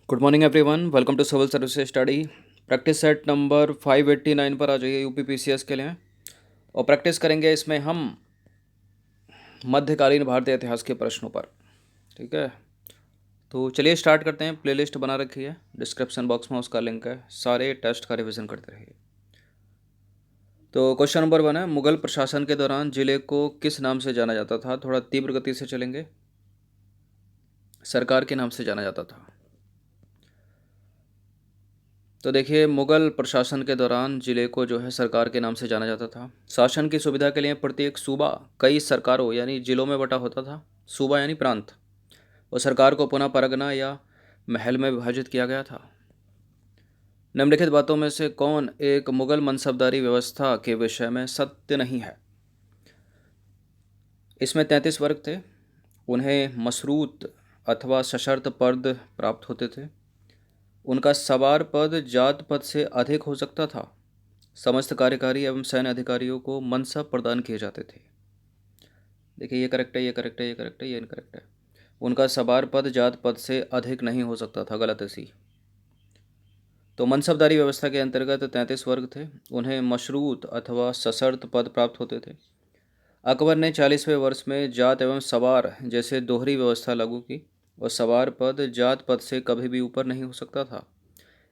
Good morning everyone, welcome to civil services study. Practice set number 589 पर आ जाइए UP PCS के लिए। और प्रैक्टिस करेंगे इसमें हम मध्यकालीन भारतीय इतिहास के प्रश्नों पर। ठीक है, तो चलिए स्टार्ट करते हैं। प्लेलिस्ट बना रखी है, डिस्क्रिप्शन बॉक्स में उसका लिंक है। सारे टेस्ट का रिवीजन करते रहिए। तो क्वेश्चन नंबर 1 है, मुगल प्रशासन के दौरान जिले को किस नाम से जाना जाता था? थोड़ा तीव्र गति से चलेंगे। सरकार के नाम से जाना जाता था। तो देखिए, मुगल प्रशासन के दौरान जिले को जो है सरकार के नाम से जाना जाता था। शासन की सुविधा के लिए प्रत्येक सूबा कई सरकारों यानी जिलों में बटा होता था। सूबा यानी प्रांत। और सरकार को पुनः परगना या महल में विभाजित किया गया था। निम्नलिखित बातों में से कौन एक मुगल मनसबदारी व्यवस्था के विषय में सत्य नहीं है? इसमें 33 वर्ग थे। उन्हें मशरूत अथवा सशर्त पद प्राप्त होते थे। उनका सवार पद जात पद से अधिक हो सकता था। समस्त कार्यकारी एवं सैन्य अधिकारियों को मनसब प्रदान किए जाते थे। देखिए, ये करेक्ट है, ये करेक्ट है, ये करेक्ट है, ये इनकरेक्ट है। उनका सवार पद जात पद से अधिक नहीं हो सकता था, गलत है सी। तो मनसबदारी व्यवस्था के अंतर्गत 33 वर्ग थे। उन्हें मशरूत अथवा सशर्त पद प्राप्त होते थे। अकबर ने 40वें वर्ष में जात एवं सवार जैसे दोहरी व्यवस्था लागू की और सवार पद जात पद से कभी भी ऊपर नहीं हो सकता था।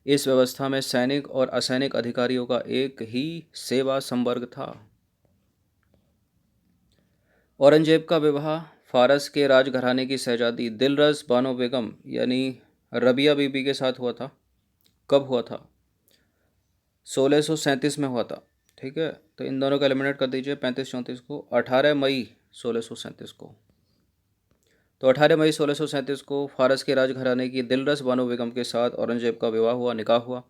इस व्यवस्था में सैनिक और असैनिक अधिकारियों का एक ही सेवा संवर्ग था। औरंगजेब का विवाह फारस के राजघराने की शहजादी दिलरस बानो बेगम यानी रबिया बीबी के साथ हुआ था। कब हुआ था? 1637 में हुआ था। ठीक है, तो इन दोनों को एलिमिनेट कर दीजिए। 35-34 को 18 मई 1637 को। तो 18 मई 1637 को फारस के राजघराने की दिलरस बानो बेगम के साथ औरंगजेब का विवाह हुआ, निकाह हुआ।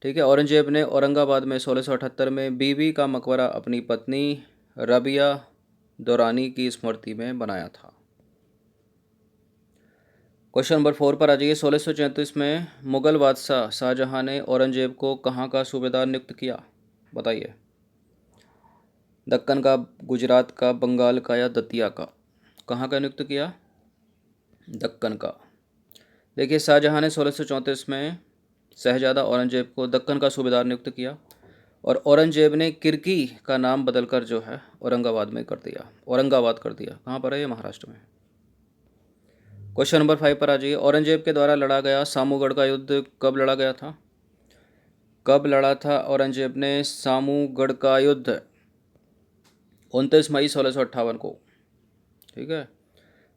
ठीक है, औरंगजेब ने औरंगाबाद में 1678 में बीबी का मकबरा अपनी पत्नी रबिया दौरानी की स्मृति में बनाया था। क्वेश्चन नंबर 4 पर आ जाइए। 1634 में मुगल बादशाह शाहजहां ने औरंगजेब को कहाँ का सूबेदार नियुक्त किया? बताइए। दक्कन का, गुजरात का, बंगाल का या दतिया का? कहाँ का नियुक्त किया? दक्कन का। देखिए, शाहजहां ने 1634 में शहजादा औरंगजेब को दक्कन का सूबेदार नियुक्त किया और औरंगजेब ने किरकी का नाम बदलकर जो है औरंगाबाद में कर दिया, औरंगाबाद कर दिया। कहाँ पर है ये? महाराष्ट्र में। क्वेश्चन नंबर 5 पर आ जाइए। औरंगजेब के द्वारा लड़ा गया सामूगढ़ का युद्ध कब लड़ा गया था? कब लड़ा था औरंगजेब ने सामूगढ़ का युद्ध? 29 मई 1658 को। ठीक है,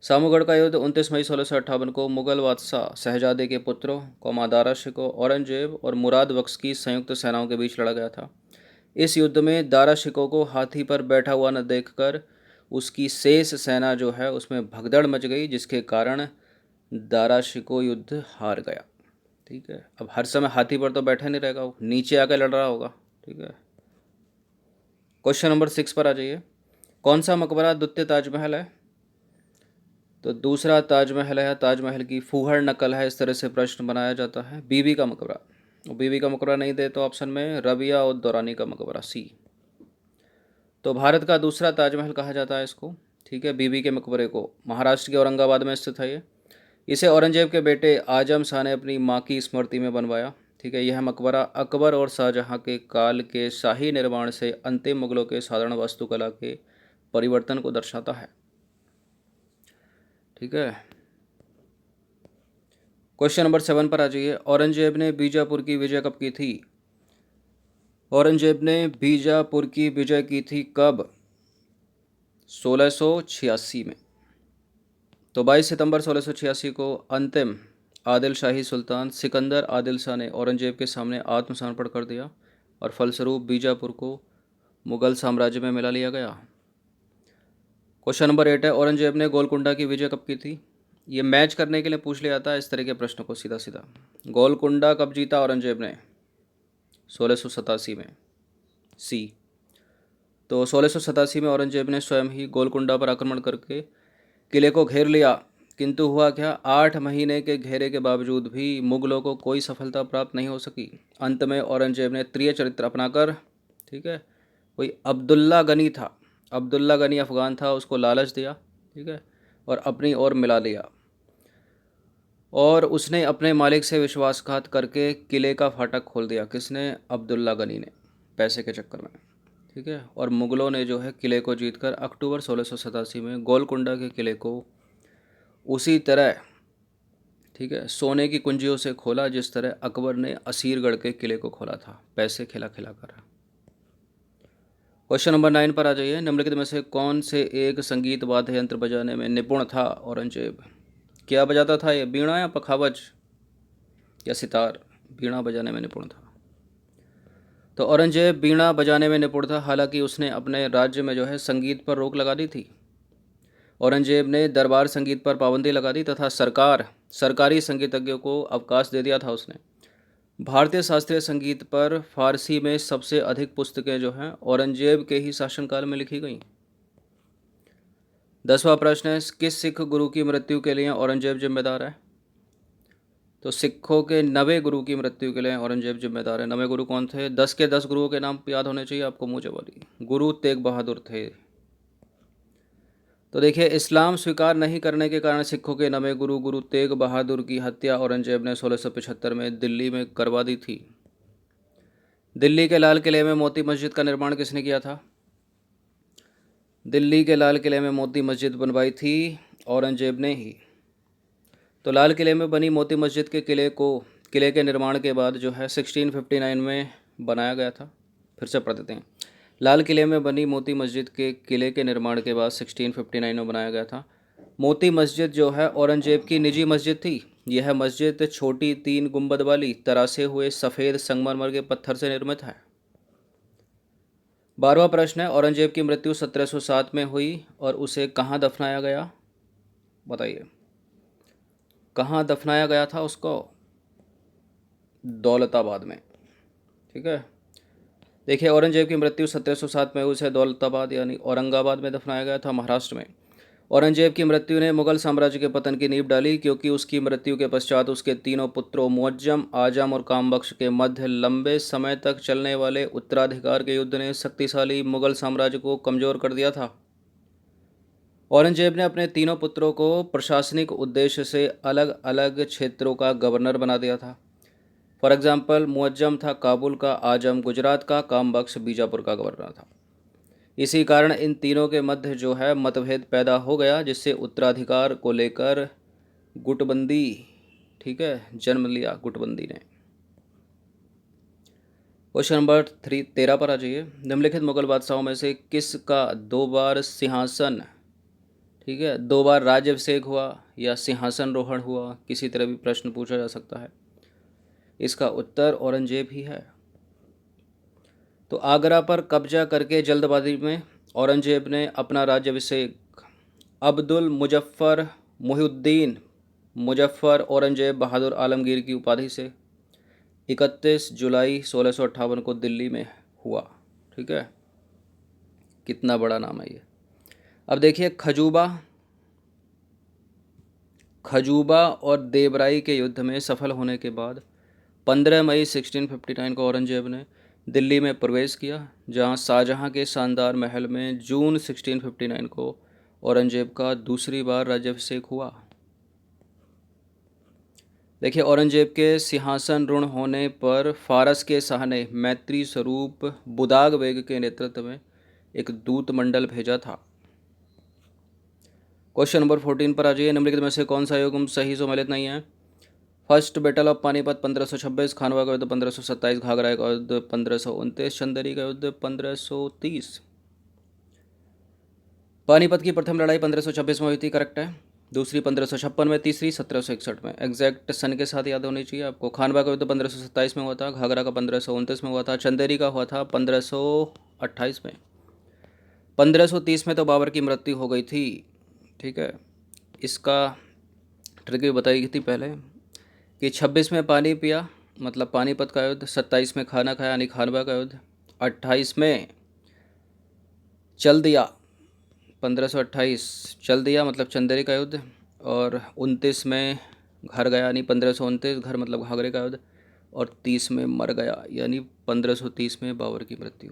सामूगढ़ का युद्ध 29 मई 1658 को मुगल बादशाह शहजादे के पुत्रों दारा शिकोह, औरंगजेब और मुराद बख्श की संयुक्त सेनाओं के बीच लड़ा गया था। इस युद्ध में दारा शिकोह को हाथी पर बैठा हुआ न देखकर उसकी शेष सेना जो है उसमें भगदड़ मच गई, जिसके कारण दारा शिकोह युद्ध हार गया। ठीक है, अब हर समय हाथी पर तो बैठा नहीं रहेगा, वो नीचे आकर लड़ रहा होगा। ठीक है, क्वेश्चन नंबर 6 पर आ जाइए। कौन सा मकबरा द्वितीय ताजमहल है? तो दूसरा ताजमहल है। ताजमहल की फूहड़ नकल है, इस तरह से प्रश्न बनाया जाता है। बीबी का मकबरा। बीबी का मकबरा नहीं दे तो ऑप्शन में रबिया और दौरानी का मकबरा, सी। तो भारत का दूसरा ताजमहल कहा जाता है इसको। ठीक है, बीबी के मकबरे को महाराष्ट्र के औरंगाबाद में स्थित है ये। इसे औरंगजेब के बेटे आजम शाह ने अपनी माँ की स्मृति में बनवाया। ठीक है, यह मकबरा अकबर और शाहजहां के काल के शाही निर्माण से अंतिम मुगलों के साधारण वास्तुकला के परिवर्तन को दर्शाता है। ठीक है, क्वेश्चन नंबर 7 पर आ जाइए। औरंगजेब ने बीजापुर की विजय कब की थी? औरंगजेब ने बीजापुर की विजय की थी कब? 1686 में। तो 22 सितंबर 1686 को अंतिम आदिल शाही सुल्तान सिकंदर आदिल शाह ने औरंगजेब के सामने आत्मसमर्पण कर दिया और फलस्वरूप बीजापुर को मुगल साम्राज्य में मिला लिया गया। क्वेश्चन नंबर 8 है, औरंगजेब ने गोलकुंडा की विजय कब की थी? ये मैच करने के लिए पूछ लिया था इस तरह के प्रश्न को सीधा सीधा। गोलकुंडा कब जीता औरंगजेब ने? 1687 में, सी। तो 1687 में औरंगजेब ने स्वयं ही गोलकुंडा पर आक्रमण करके किले को घेर लिया, किंतु हुआ क्या? 8 महीने के घेरे के बावजूद भी मुगलों को कोई सफलता प्राप्त नहीं हो सकी। अंत में औरंगजेब ने त्रिय चरित्र अपनाकर, ठीक है, कोई अब्दुल्ला गनी था, अब्दुल्ला गनी अफगान था, उसको लालच दिया, ठीक है, और अपनी ओर मिला लिया। और उसने अपने मालिक से विश्वासघात करके किले का फाटक खोल दिया। किसने? अब्दुल्ला गनी ने, पैसे के चक्कर में। ठीक है। और मुग़लों ने जो है किले को जीतकर अक्टूबर 1687 में गोलकुंडा के किले को उसी तरह, ठीक है, सोने की कुंजियों से खोला जिस तरह अकबर ने असीरगढ़ के किले को खोला था, पैसे खिला खिला कर। क्वेश्चन नंबर 9 पर आ जाइए। निम्नलिखित में से कौन से एक संगीत वाद्य यंत्र बजाने में निपुण था औरंगजेब? क्या बजाता था ये? बीणा या पखावज या सितार? बीणा बजाने में निपुण था। तो औरंगजेब बीणा बजाने में निपुण था। हालांकि उसने अपने राज्य में जो है संगीत पर रोक लगा दी थी। औरंगजेब ने दरबार संगीत पर पाबंदी लगा दी तथा सरकारी संगीतज्ञों को अवकाश दे दिया था उसने। भारतीय शास्त्रीय संगीत पर फारसी में सबसे अधिक पुस्तकें जो हैं औरंगजेब के ही शासनकाल में लिखी गई। 10वां प्रश्न है, किस सिख गुरु की मृत्यु के लिए औरंगजेब जिम्मेदार है? तो सिखों के 90 गुरु की मृत्यु के लिए औरंगजेब जिम्मेदार है। 90 गुरु कौन थे? 10 के 10 गुरुओं के नाम याद होने चाहिए आपको मुझे वाली। गुरु तेग बहादुर थे। तो देखिए, इस्लाम स्वीकार नहीं करने के कारण सिखों के 90 गुरु तेग बहादुर की हत्या औरंगजेब ने 1675 में दिल्ली में करवा दी थी। दिल्ली के लाल किले में मोती मस्जिद का निर्माण किसने किया था? दिल्ली के लाल किले में मोती मस्जिद बनवाई थी औरंगजेब ने ही। तो लाल किले में बनी मोती मस्जिद के किले के निर्माण के बाद जो है 1659 में बनाया गया था। फिर से पढ़ देते हैं। लाल किले में बनी मोती मस्जिद के किले के निर्माण के बाद 1659 में बनाया गया था। मोती मस्जिद जो है औरंगजेब की निजी मस्जिद थी। यह मस्जिद छोटी 3 गुंबद वाली तरासे हुए सफ़ेद संगमरमर के पत्थर से निर्मित है। 12वां प्रश्न है, औरंगजेब की मृत्यु 1707 में हुई और उसे कहाँ दफनाया गया? बताइए, कहाँ दफनाया गया था उसको? दौलताबाद में। ठीक है। देखिए, औरंगजेब की मृत्यु 1707 में उसे दौलताबाद यानी औरंगाबाद में दफनाया गया था, महाराष्ट्र में। औरंगजेब की मृत्यु ने मुगल साम्राज्य के पतन की नींव डाली, क्योंकि उसकी मृत्यु के पश्चात उसके तीनों पुत्रों मुअज्जम, आजम और कामबख्श के मध्य लंबे समय तक चलने वाले उत्तराधिकार के युद्ध ने शक्तिशाली मुगल साम्राज्य को कमजोर कर दिया था। औरंगजेब ने अपने तीनों पुत्रों को प्रशासनिक उद्देश्य से अलग अलग क्षेत्रों का गवर्नर बना दिया था। फॉर एग्जाम्पल, मुअज्जम था काबुल का, आजम गुजरात का, कामबख्श बीजापुर का गवर्नर था। इसी कारण इन तीनों के मध्य जो है मतभेद पैदा हो गया, जिससे उत्तराधिकार को लेकर गुटबंदी, ठीक है, जन्म लिया गुटबंदी ने। क्वेश्चन नंबर 13 पर आ जाइए। निम्नलिखित मुगल बादशाहों में से किसका 2 बार सिंहासन, ठीक है, 2 बार राज्याभिषेक हुआ या सिंहासन रोहण हुआ? किसी तरह भी प्रश्न पूछा जा सकता है। इसका उत्तर औरंगजेब ही है। तो आगरा पर कब्जा करके जल्दबाजी में औरंगजेब ने अपना राज्याभिषेक अब्दुल मुजफ्फर मुहिउद्दीन मुजफ्फर औरंगजेब बहादुर आलमगीर की उपाधि से 31 जुलाई 1658 को दिल्ली में हुआ। ठीक है, कितना बड़ा नाम है ये। अब देखिए, खजूबा और देवराई के युद्ध में सफल होने के बाद 15 मई 1659 को औरंगजेब ने दिल्ली में प्रवेश किया, जहां शाहजहां के शानदार महल में जून 1659 को औरंगजेब का दूसरी बार राज्याभिषेक हुआ। देखिए, औरंगजेब के सिंहासन रूढ़ होने पर फारस के शाह ने मैत्री स्वरूप बुदाग बेग के नेतृत्व में एक दूत मंडल भेजा था। क्वेश्चन नंबर 14 पर आ जाइए। निम्नलिखित में से कौन सा युग्म सही सम्मिलित नहीं है? फर्स्ट बैटल ऑफ पानीपत 1526, खानवा का युद्ध 1527, घाघरा का युद्ध 1529, चंदेरी का युद्ध 1530। पानीपत की प्रथम लड़ाई 1526 में हुई थी, करेक्ट है। दूसरी 1556 में, तीसरी 1761 में। एग्जैक्ट सन के साथ याद होनी चाहिए आपको। खानवा का युद्ध 1527 में हुआ था, घाघरा का 1529 में हुआ था, चंदेरी का हुआ था 1528 में। 1530 में तो बाबर की मृत्यु हो गई थी। ठीक है, इसका ट्रिक भी बताई गई थी पहले कि 26 में पानी पिया मतलब पानीपत का युद्ध, 27 में खाना खाया यानी खानवा का युद्ध, 28 में चल दिया 1528 चल दिया मतलब चंदेरी का युद्ध, और 29 में घर गया यानी 1529 घर मतलब घाघरे का युद्ध, और 30 में मर गया यानी 1530 में बाबर की मृत्यु।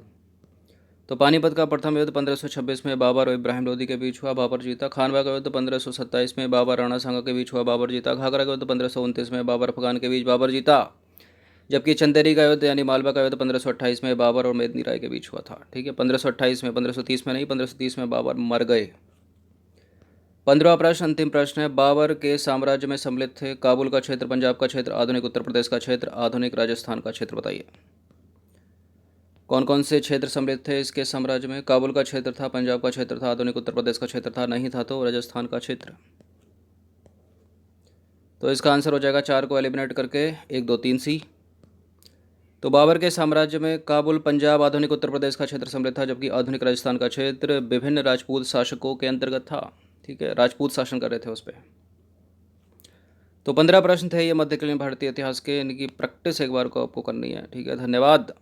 तो पानीपत का प्रथम युद्ध 1526 में बाबर और इब्राहिम लोदी के बीच हुआ, बाबर जीता। खानवा का युद्ध 1527 में बाबर राणा सांगा के बीच हुआ, बाबर जीता। घाघरा का युद्ध 1529 में बाबर अफगान के बीच, बाबर जीता। जबकि चंदेरी का युद्ध यानी मालवा का युद्ध 1528 में बाबर और मेदिनी राय के बीच हुआ था। ठीक है, 1528 में, 1530 में नहीं, 1530 में बाबर मर गए। 15वां प्रश्न, अंतिम प्रश्न है। बाबर के साम्राज्य में सम्मिलित थे काबुल का क्षेत्र, पंजाब का क्षेत्र, आधुनिक उत्तर प्रदेश का क्षेत्र, आधुनिक राजस्थान का क्षेत्र। बताइए कौन कौन से क्षेत्र सम्मिलित थे इसके साम्राज्य में। काबुल का क्षेत्र था, पंजाब का क्षेत्र था, आधुनिक उत्तर प्रदेश का क्षेत्र था, नहीं था तो राजस्थान का क्षेत्र। तो इसका आंसर हो जाएगा 4 को एलिमिनेट करके 1 2 3 सी। तो बाबर के साम्राज्य में काबुल, पंजाब, आधुनिक उत्तर प्रदेश का क्षेत्र सम्मिलित था, जबकि आधुनिक राजस्थान का क्षेत्र विभिन्न राजपूत शासकों के अंतर्गत था। ठीक है, राजपूत शासन कर रहे थे उस पर। तो 15 प्रश्न थे ये मध्यकालीन भारतीय इतिहास के, इनकी प्रैक्टिस एक बार को आपको करनी है। ठीक है, धन्यवाद।